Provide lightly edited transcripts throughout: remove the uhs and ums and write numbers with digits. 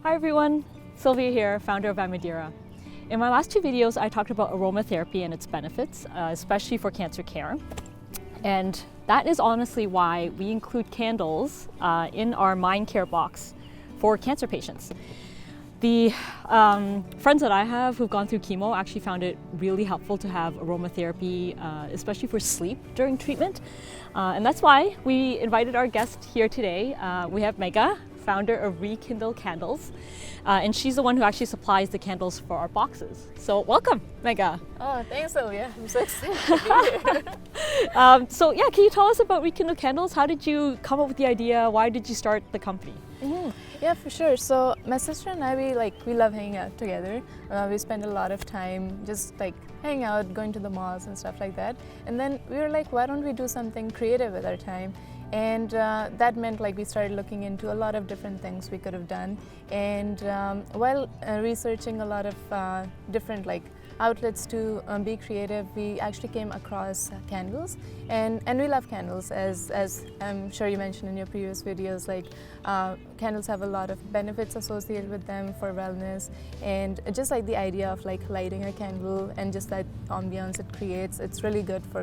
Hi everyone, Sylvia here, founder of Amidira. In my last two videos, I talked about aromatherapy and its benefits, especially for cancer care. And that is honestly why we include candles in our mind care box for cancer patients. The friends that I have who've gone through chemo actually found it really helpful to have aromatherapy, especially for sleep during treatment. And that's why we invited our guest here today. We have Megha, founder of Rekindle Kandles, and she's the one who actually supplies the candles for our boxes. So welcome, Megha. Oh, thanks, Sylvia. I'm so excited to be here. So yeah, can you tell us about Rekindle Kandles? How did you come up with the idea? Why did you start the company? Yeah, for sure. So my sister and I, we love hanging out together. We spend a lot of time just hanging out, going to the malls and stuff like that. And then we were like, why don't we do something creative with our time? And that meant we started looking into a lot of different things we could have done. And while researching a lot of different outlets to be creative, we actually came across candles, and we love candles, as I'm sure you mentioned in your previous videos. Candles have a lot of benefits associated with them for wellness, and just the idea of lighting a candle and just that ambiance it creates, it's really good for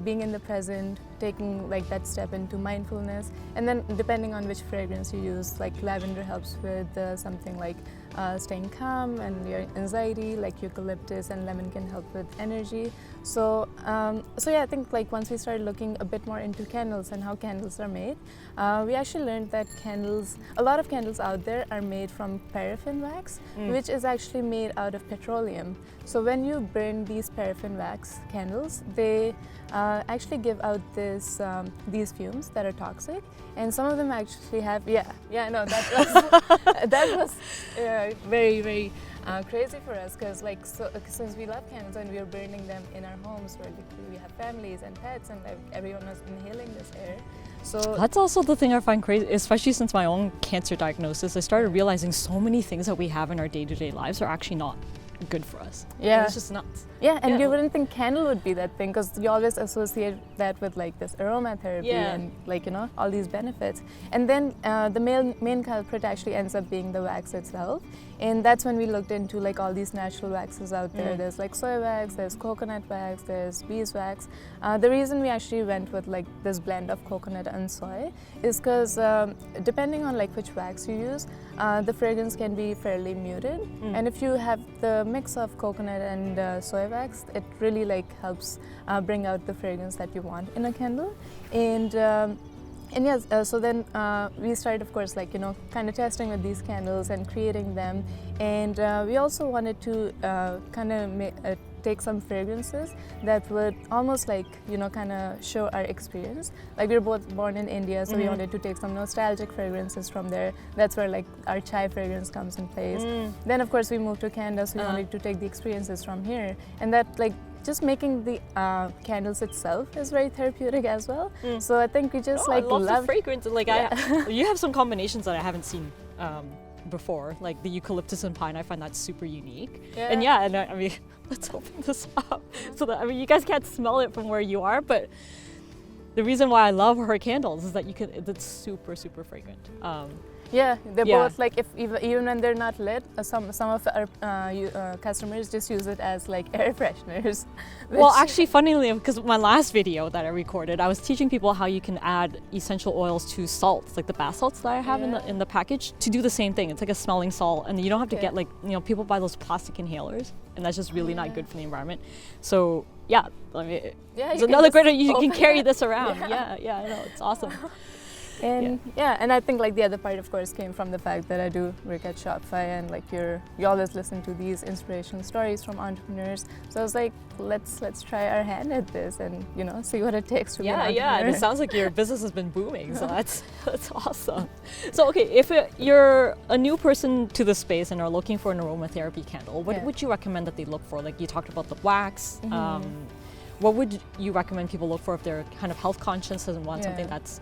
being in the present, taking that step into mindfulness. And then depending on which fragrance you use, lavender helps with something staying calm and your anxiety, eucalyptus and lemon can help with energy. So yeah, I think once we started looking a bit more into candles and how candles are made, we actually learned that a lot of candles out there are made from paraffin wax, which is actually made out of petroleum. So when you burn these paraffin wax candles, they actually give out these fumes that are toxic, and some of them actually have no, that was very, very crazy for us, because since we love candles and we are burning them in our homes where we have families and pets, and everyone was inhaling this air. So that's also the thing I find crazy, especially since my own cancer diagnosis. I started realizing so many things that we have in our day-to-day lives are actually not good for us. Yeah, it's just nuts. Yeah, and you wouldn't think candle would be that thing, because you always associate that with this aromatherapy and all these benefits. And then the main culprit actually ends up being the wax itself, and that's when we looked into all these natural waxes out there. There's soy wax, there's coconut wax, there's beeswax. The reason we actually went with this blend of coconut and soy is because depending on which wax you use, the fragrance can be fairly muted. And if you have the mix of coconut and soy wax, it really helps bring out the fragrance that you want in a candle. And yes, so then we started, of course, kind of testing with these candles and creating them. And we also wanted to kind of take some fragrances that would almost kind of show our experience. We were both born in India, so we wanted to take some nostalgic fragrances from there. That's where our chai fragrance comes in place. Then of course we moved to Canada, so we wanted to take the experiences from here. And that just making the candles itself is very therapeutic as well. So I think we just I love love the fragrance. You have some combinations that I haven't seen before, the eucalyptus and pine. I find that super unique. And I mean, let's open this up so that you guys can't smell it from where you are, but the reason why I love her candles is that it's super, super fragrant. Yeah, they're both even when they're not lit, some of our customers just use it as air fresheners. Well, actually, funnily, because my last video that I recorded, I was teaching people how you can add essential oils to salts, the bath salts that I have in the package, to do the same thing. It's like a smelling salt, and you don't have to get people buy those plastic inhalers, and that's just really not good for the environment. So yeah, I mean, it's another great. You can carry this around. Yeah, I know, it's awesome. And and I think the other part, of course, came from the fact that I do work at Shopify, and you always listen to these inspirational stories from entrepreneurs. So I was like, let's try our hand at this and see what it takes to be an entrepreneur. And it sounds like your business has been booming, so that's awesome. So okay, if you're a new person to the space and are looking for an aromatherapy candle, what would you recommend that they look for? You talked about the wax. What would you recommend people look for if they're kind of health conscious and want something that's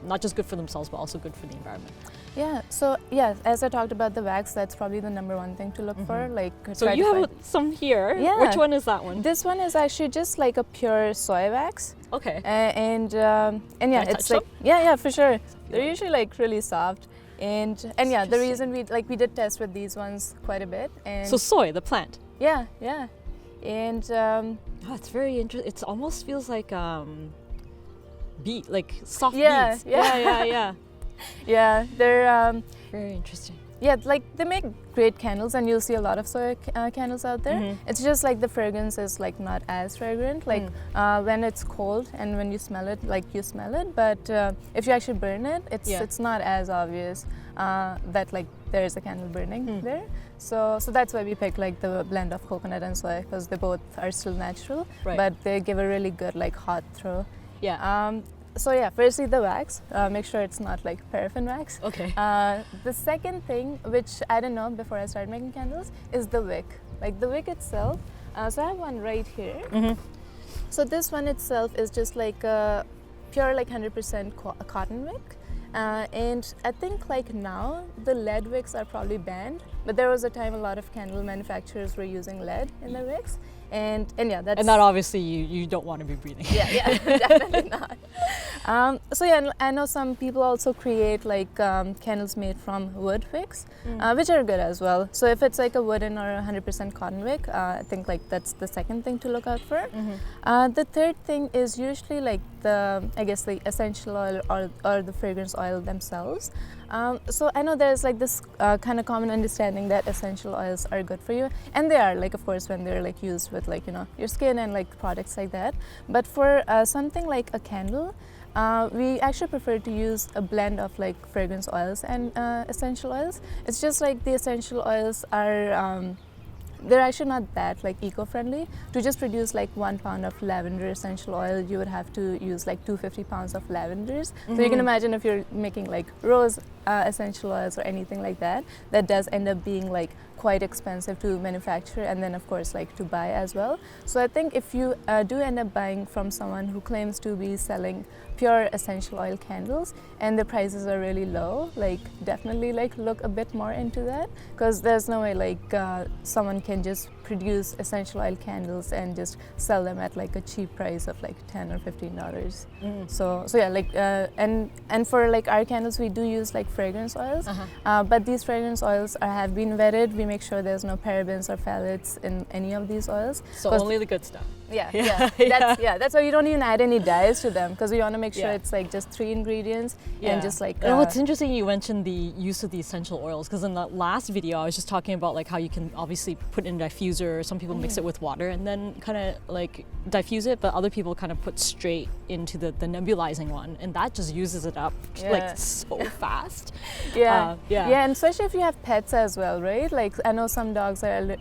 not just good for themselves but also good for the environment? Yeah, so as I talked about the wax, that's probably the number one thing to look for. So you have some here. Yeah. Which one is that one? This one is actually just a pure soy wax. Okay. And yeah, it's for sure. They're usually really soft. And yeah, the reason we did test with these ones quite a bit. And So soy, the plant. yeah, yeah. And Oh, it's very interesting. It almost feels like like soft Yeah, beads. yeah. Yeah. yeah, they're Very interesting. yeah, like they make great candles, and you'll see a lot of soy candles out there. Mm-hmm. It's just like the fragrance is like not as fragrant, like when it's cold and when you smell it, like you smell it. But if you actually burn it, it's not as obvious that like there is a candle burning there. So that's why we picked like the blend of coconut and soy, because they both are still natural, Right. but they give a really good like hot throw. Yeah. So yeah, firstly the wax. Make sure it's not like paraffin wax. Okay. The second thing, which I didn't know before I started making candles, is the wick. Like the wick itself. So I have one right here. Mm-hmm. So this one itself is just like a pure like 100% cotton wick. And I think like now the lead wicks are probably banned, but there was a time a lot of candle manufacturers were using lead in their wicks. And yeah, that's... And that obviously you don't want to be breathing. Yeah, definitely not. So yeah, I know some people also create like candles made from wood wicks, which are good as well. So if it's like a wooden or 100% cotton wick, I think like that's the second thing to look out for. The third thing is usually like I guess the essential oil or the fragrance oil themselves. So I know there's like this kind of common understanding that essential oils are good for you, and they are, like, of course, when they're like used with like, you know, your skin and like products like that. But for something like a candle, we actually prefer to use a blend of like fragrance oils and essential oils. It's just like the essential oils are they're actually not that like eco-friendly. To just produce like 1 pound of lavender essential oil, you would have to use like 250 pounds of lavenders. So you can imagine if you're making like rose essential oils or anything like that, that does end up being like quite expensive to manufacture, and then of course like to buy as well. So I think if you do end up buying from someone who claims to be selling pure essential oil candles and the prices are really low, like definitely like look a bit more into that, because there's no way like someone can just produce essential oil candles and just sell them at like a cheap price of like $10 or $15. So yeah, like and for like our candles we do use like fragrance oils, but these fragrance oils have been vetted. We make sure there's no parabens or phthalates in any of these oils. So only the good stuff. Yeah. That's why you don't even add any dyes to them, because we want to make sure it's like just 3 ingredients and just like. Oh, it's interesting you mentioned the use of the essential oils, because in the last video I was just talking about like how you can obviously put in a diffuser. Some people mix it with water and then kind of like diffuse it, but other people kind of put straight into the nebulizing one, and that just uses it up like so fast. And especially if you have pets as well, right? Like I know some dogs are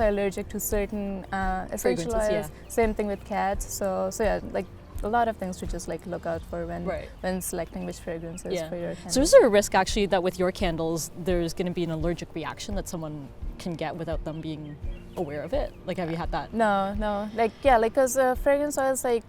allergic to certain essential oils. Same thing with cats. So yeah, like a lot of things to just like look out for when selecting which fragrances for your candles. So is there a risk actually that with your candles there's going to be an allergic reaction that someone can get without them being aware of it? Like, have you had that? No. Like, yeah, like, because fragrance oils, like,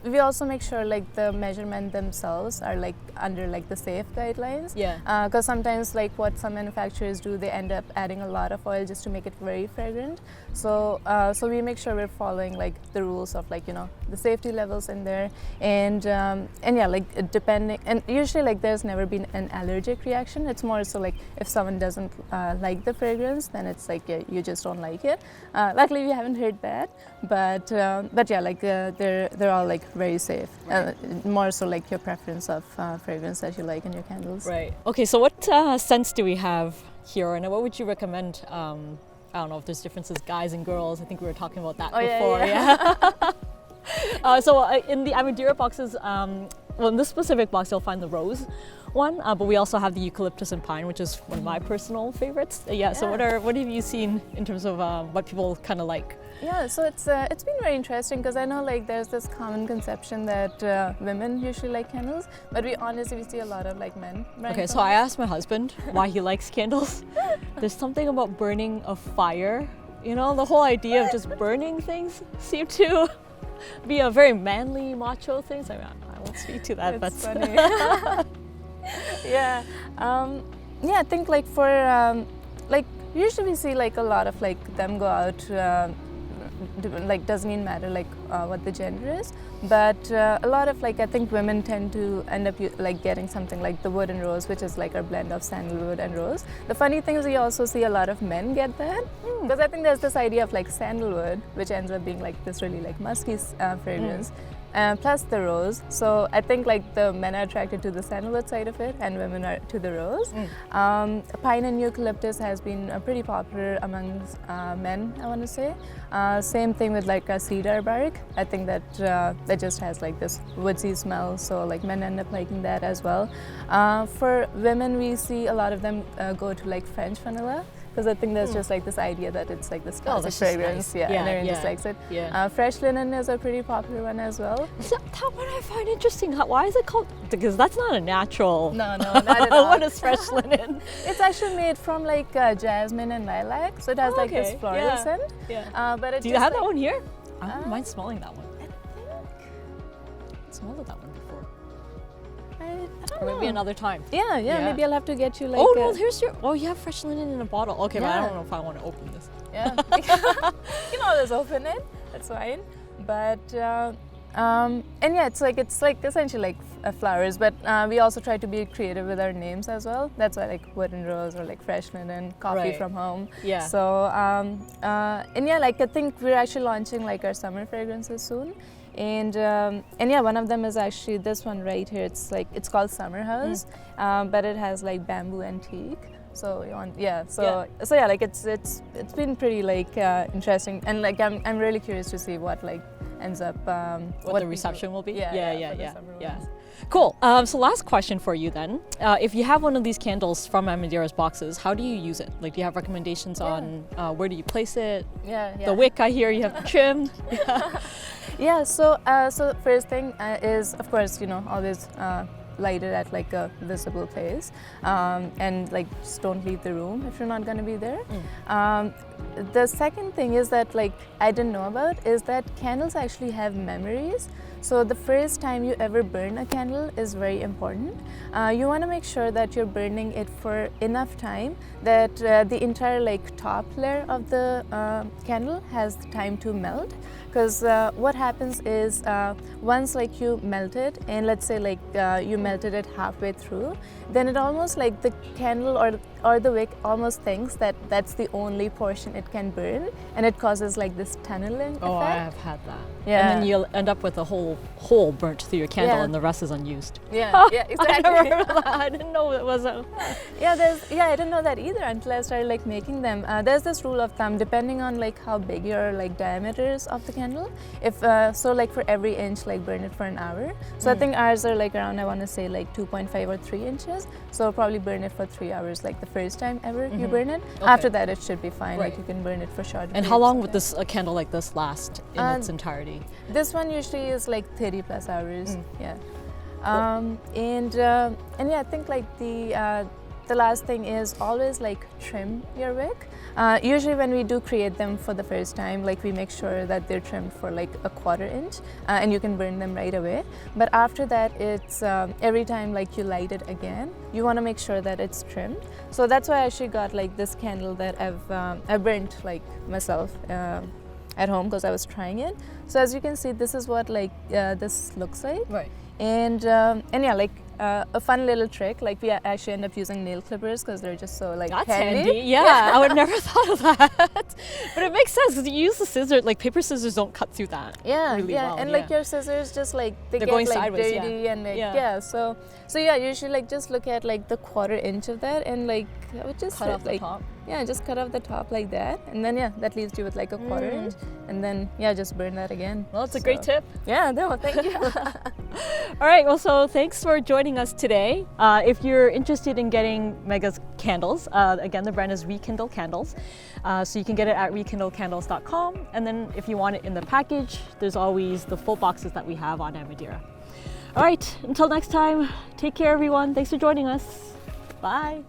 we also make sure like the measurement themselves are like under like the safe guidelines. Because sometimes like what some manufacturers do, they end up adding a lot of oil just to make it very fragrant. So we make sure we're following like the rules of like, you know, the safety levels in there, and yeah, like depending, and usually like there's never been an allergic reaction. It's more so like if someone doesn't like the fragrance, then it's like you just don't like it. Luckily we haven't heard that, but yeah, like they're all like very safe. More so like your preference of fragrance that you like in your candles. Right. Okay, so what scents do we have here, and what would you recommend? I don't know if there's differences guys and girls. I think we were talking about that before. So in the Amidira boxes, well, in this specific box you'll find the rose one, but we also have the eucalyptus and pine, which is one of my personal favorites. So what have you seen in terms of what people kind of like? Yeah, so it's been very interesting, because I know like there's this common conception that women usually like candles, but we see a lot of like men. Okay, so I asked my husband why he likes candles. There's something about burning a fire, you know, the whole idea of just burning things seemed to be a very manly, macho thing. So I won't speak to that. It's funny. Yeah, I think like for like usually we see like a lot of like them go out like doesn't even matter like what the gender is, but a lot of like I think women tend to end up like getting something like the wood and rose, which is like a blend of sandalwood and rose. The funny thing is we also see a lot of men get that, because I think there's this idea of like sandalwood, which ends up being like this really like musky fragrance. Plus the rose, so I think like the men are attracted to the sandalwood side of it and women are to the rose. Pine and eucalyptus has been pretty popular among men, I want to say. Same thing with like a cedar bark. I think that that just has like this woodsy smell, so like men end up liking that as well. For women, we see a lot of them go to like French vanilla, because I think there's just like this idea that it's like this classic fragrance, nice. and everyone just likes it. Fresh linen is a pretty popular one as well. So that one I find interesting. Why is it called? Because that's not a natural. No, not at all. What is fresh linen? It's actually made from like jasmine and lilac, so it has like this floral scent. But it do you have that one here? I don't mind smelling that one. I smelled that one before. I don't know. Maybe another time. Yeah. Maybe I'll have to get you like. Oh no, here's your. Oh, you have fresh linen in a bottle. Okay, but I don't know if I want to open this. Yeah. You can always open it. That's fine. But and yeah, it's like essentially like flowers. But we also try to be creative with our names as well. That's why like wood and rose or like fresh linen, coffee from home. Yeah. So and yeah, like I think we're actually launching like our summer fragrances soon. And yeah, one of them is actually this one right here. It's called Summer House, but it has like bamboo antique. So like it's been pretty like interesting, and like I'm really curious to see what like ends up what the reception will be. Yeah. Cool. So last question for you then. If you have one of these candles from Amidira's boxes, how do you use it? Like, do you have recommendations on where do you place it? The wick I hear you have trimmed. Yeah. So first thing is of course always light it at like a visible place, and like just don't leave the room if you're not going to be there. The second thing is that like I didn't know about is that candles actually have memories. So the first time you ever burn a candle is very important. You want to make sure that you're burning it for enough time that the entire like top layer of the candle has time to melt. Because what happens is once like you melt it, and let's say like you melted it halfway through, then it almost like the candle or the wick almost thinks that that's the only portion it can burn, and it causes like this tunneling effect. I have had that. Yeah. And then you'll end up with a whole hole burnt through your candle, and the rest is unused. Yeah, exactly. I never heard of that. I didn't know it was a. I didn't know that either until I started like making them. There's this rule of thumb, depending on like how big your like diameters of the candle. If so, like for every inch, like burn it for an hour. So I think ours are like around, I want to say like 2.5 or 3 inches. So probably burn it for 3 hours, like the first time ever you burn it. Okay. After that, it should be fine. Like you can burn it for short. And how long would a candle like this last in its entirety? This one usually is like 30 plus hours. Yeah. Cool. And yeah, I think like the last thing is always like trim your wick. Usually when we do create them for the first time, like we make sure that they're trimmed for like a 1/4 inch, and you can burn them right away. But after that, it's every time like you light it again, you want to make sure that it's trimmed. So that's why I actually got like this candle that I burnt like myself at home because I was trying it. So as you can see, this is what like this looks like. Right. And yeah, like a fun little trick, like we actually end up using nail clippers because they're just so like that's handy. Yeah, I would never thought of that. But it makes sense because you use the scissors, like paper scissors don't cut through that. Really well. And like your scissors just like they're get going like sideways, dirty and like so yeah, usually like just look at like the 1/4 inch of that and like I would just cut off like the top. Yeah, just cut off the top like that, and then that leaves you with like a 1/4 inch, and then just burn that again. Well, that's a great tip. Yeah, no, thank you. All right, well, so thanks for joining us today. If you're interested in getting Megha's candles, again, the brand is Rekindle Kandles. So you can get it at rekindlekandles.com, and then if you want it in the package, there's always the full boxes that we have on Amidira. All right, until next time, take care, everyone. Thanks for joining us. Bye.